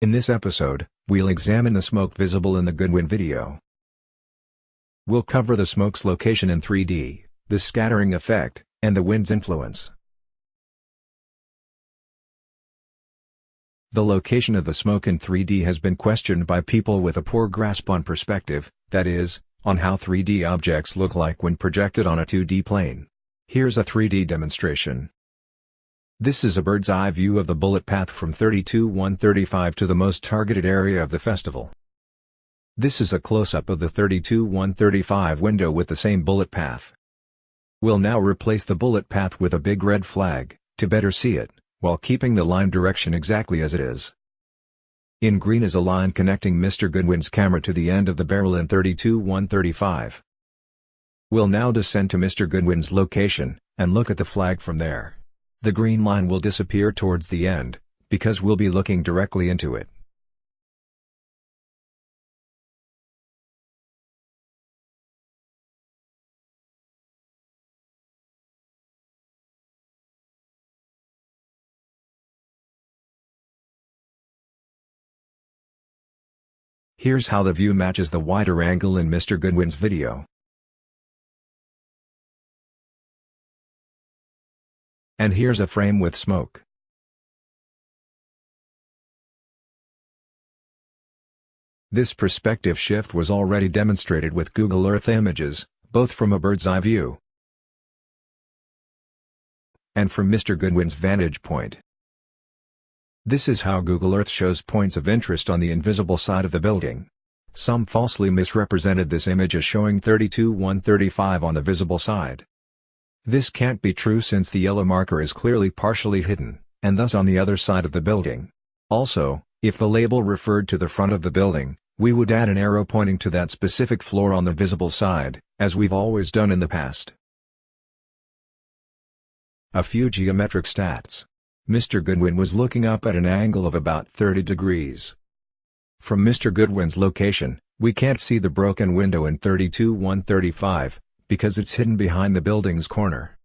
In this episode, we'll examine the smoke visible in the Goodwin video. We'll cover the smoke's location in 3D, the scattering effect, and the wind's influence. The location of the smoke in 3D has been questioned by people with a poor grasp on perspective, that is, on how 3D objects look like when projected on a 2D plane. Here's a 3D demonstration. This is a bird's eye view of the bullet path from 32-135 to the most targeted area of the festival. This is a close-up of the 32-135 window with the same bullet path. We'll now replace the bullet path with a big red flag, to better see it, while keeping the line direction exactly as it is. In green is a line connecting Mr. Goodwin's camera to the end of the barrel in 32-135. We'll now descend to Mr. Goodwin's location, and look at the flag from there. The green line will disappear towards the end, because we'll be looking directly into it. Here's how the view matches the wider angle in Mr. Goodwin's video. And here's a frame with smoke. This perspective shift was already demonstrated with Google Earth images, both from a bird's eye view and from Mr. Goodwin's vantage point. This is how Google Earth shows points of interest on the invisible side of the building. Some falsely misrepresented this image as showing 32-135 on the visible side. This can't be true since the yellow marker is clearly partially hidden, and thus on the other side of the building. Also, if the label referred to the front of the building, we would add an arrow pointing to that specific floor on the visible side, as we've always done in the past. A few geometric stats. Mr. Goodwin was looking up at an angle of about 30 degrees. From Mr. Goodwin's location, we can't see the broken window in 32-135, because it's hidden behind the building's corner.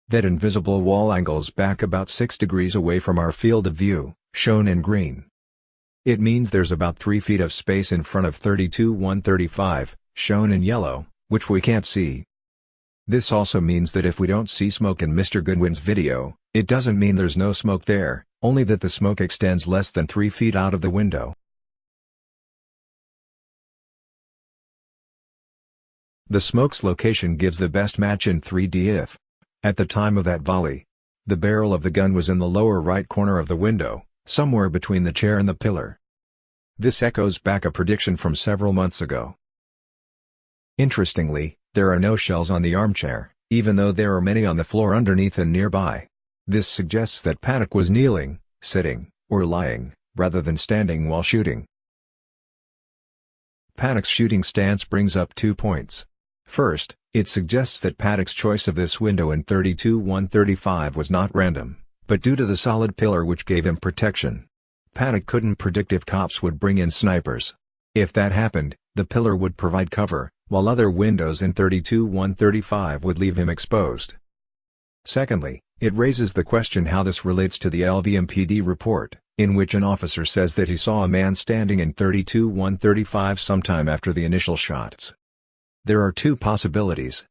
That invisible wall angles back about 6 degrees away from our field of view, shown in green. It means there's about 3 feet of space in front of 32-135, shown in yellow, which we can't see. This also means that if we don't see smoke in Mr. Goodwin's video, it doesn't mean there's no smoke there, only that the smoke extends less than 3 feet out of the window. The smoke's location gives the best match in 3D if, at the time of that volley, the barrel of the gun was in the lower right corner of the window, somewhere between the chair and the pillar. This echoes back a prediction from several months ago. Interestingly, there are no shells on the armchair, even though there are many on the floor underneath and nearby. This suggests that Paddock was kneeling, sitting, or lying, rather than standing while shooting. Paddock's shooting stance brings up 2 points. First, it suggests that Paddock's choice of this window in 32-135 was not random, but due to the solid pillar which gave him protection. Paddock couldn't predict if cops would bring in snipers. If that happened, the pillar would provide cover, while other windows in 32-135 would leave him exposed. Secondly, it raises the question how this relates to the LVMPD report, in which an officer says that he saw a man standing in 32-135 sometime after the initial shots. There are 2 possibilities.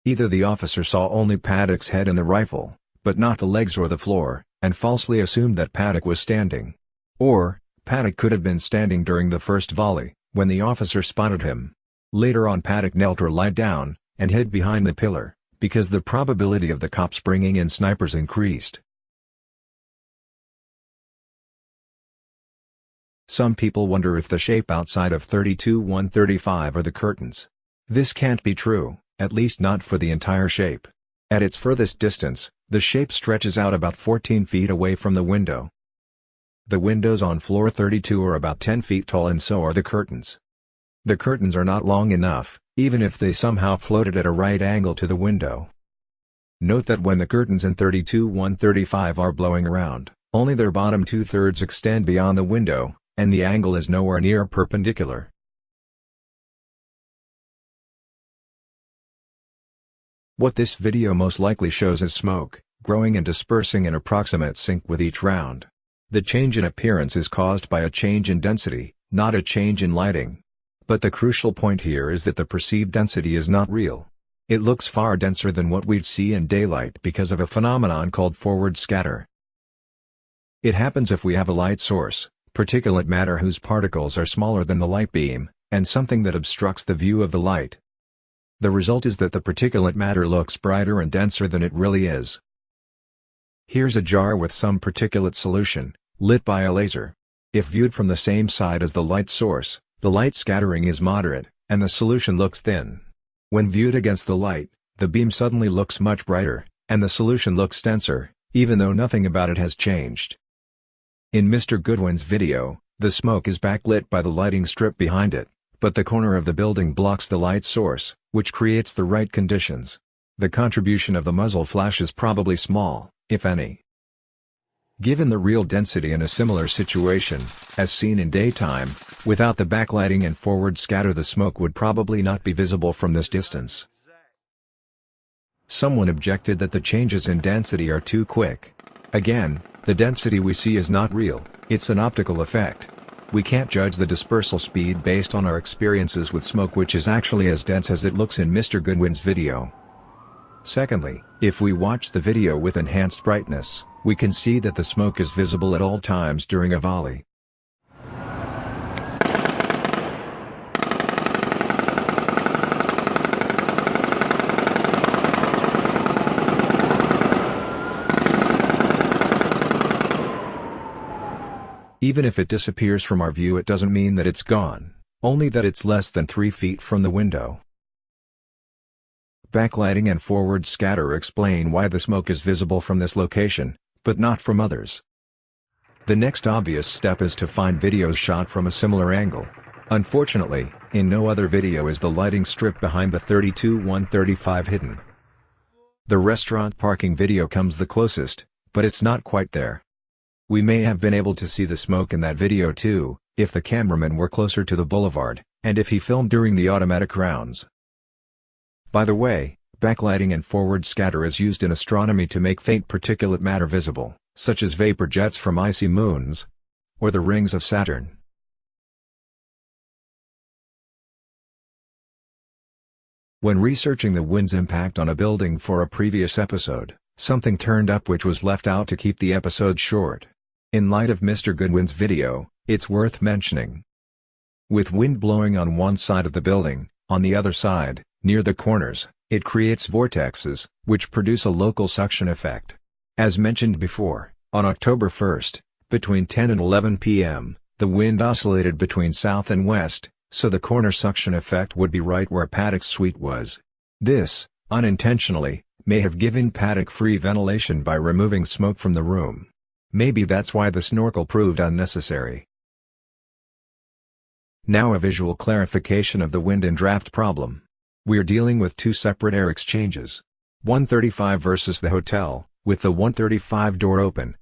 Either the officer saw only Paddock's head and the rifle, but not the legs or the floor, and falsely assumed that Paddock was standing. Or, Paddock could have been standing during the first volley, when the officer spotted him. Later on Paddock knelt or lied down, and hid behind the pillar, because the probability of the cops bringing in snipers increased. Some people wonder if the shape outside of 32-135 are the curtains. This can't be true, at least not for the entire shape. At its furthest distance, the shape stretches out about 14 feet away from the window. The windows on floor 32 are about 10 feet tall and so are the curtains. The curtains are not long enough, even if they somehow floated at a right angle to the window. Note that when the curtains in 32-135 are blowing around, only their bottom 2/3 extend beyond the window, and the angle is nowhere near perpendicular. What this video most likely shows is smoke, growing and dispersing in approximate sync with each round. The change in appearance is caused by a change in density, not a change in lighting. But the crucial point here is that the perceived density is not real. It looks far denser than what we'd see in daylight because of a phenomenon called forward scatter. It happens if we have a light source, particulate matter whose particles are smaller than the light beam, and something that obstructs the view of the light. The result is that the particulate matter looks brighter and denser than it really is. Here's a jar with some particulate solution, lit by a laser. If viewed from the same side as the light source, the light scattering is moderate, and the solution looks thin. When viewed against the light, the beam suddenly looks much brighter, and the solution looks denser, even though nothing about it has changed. In Mr. Goodwin's video, the smoke is backlit by the lighting strip behind it, but the corner of the building blocks the light source, which creates the right conditions. The contribution of the muzzle flash is probably small, if any. Given the real density in a similar situation, as seen in daytime, without the backlighting and forward scatter, the smoke would probably not be visible from this distance. Someone objected that the changes in density are too quick. Again, the density we see is not real, it's an optical effect. We can't judge the dispersal speed based on our experiences with smoke, which is actually as dense as it looks in Mr. Goodwin's video. Secondly, if we watch the video with enhanced brightness, we can see that the smoke is visible at all times during a volley. Even if it disappears from our view, it doesn't mean that it's gone, only that it's less than 3 feet from the window. Backlighting and forward scatter explain why the smoke is visible from this location, but not from others. The next obvious step is to find videos shot from a similar angle. Unfortunately, in no other video is the lighting strip behind the 32-135 hidden. The restaurant parking video comes the closest, but it's not quite there. We may have been able to see the smoke in that video too, if the cameraman were closer to the boulevard, and if he filmed during the automatic rounds. By the way, backlighting and forward scatter is used in astronomy to make faint particulate matter visible, such as vapor jets from icy moons, or the rings of Saturn. When researching the wind's impact on a building for a previous episode, something turned up which was left out to keep the episode short. In light of Mr. Goodwin's video, it's worth mentioning. With wind blowing on one side of the building, on the other side, near the corners, it creates vortexes, which produce a local suction effect. As mentioned before, on October 1st, between 10 and 11 p.m., the wind oscillated between south and west, so the corner suction effect would be right where Paddock's suite was. This, unintentionally, may have given Paddock free ventilation by removing smoke from the room. Maybe that's why the snorkel proved unnecessary. Now a visual clarification of the wind and draft problem. We're dealing with two separate air exchanges. 135 versus the hotel, with the 135 door open.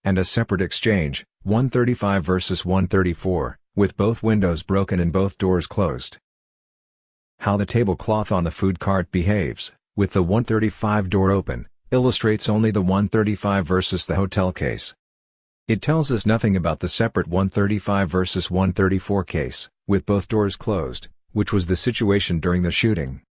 And a separate exchange, 135 versus 134, with both windows broken and both doors closed. How the tablecloth on the food cart behaves, with the 135 door open, illustrates only the 135 versus the hotel case. It tells us nothing about the separate 135 versus 134 case, with both doors closed, which was the situation during the shooting.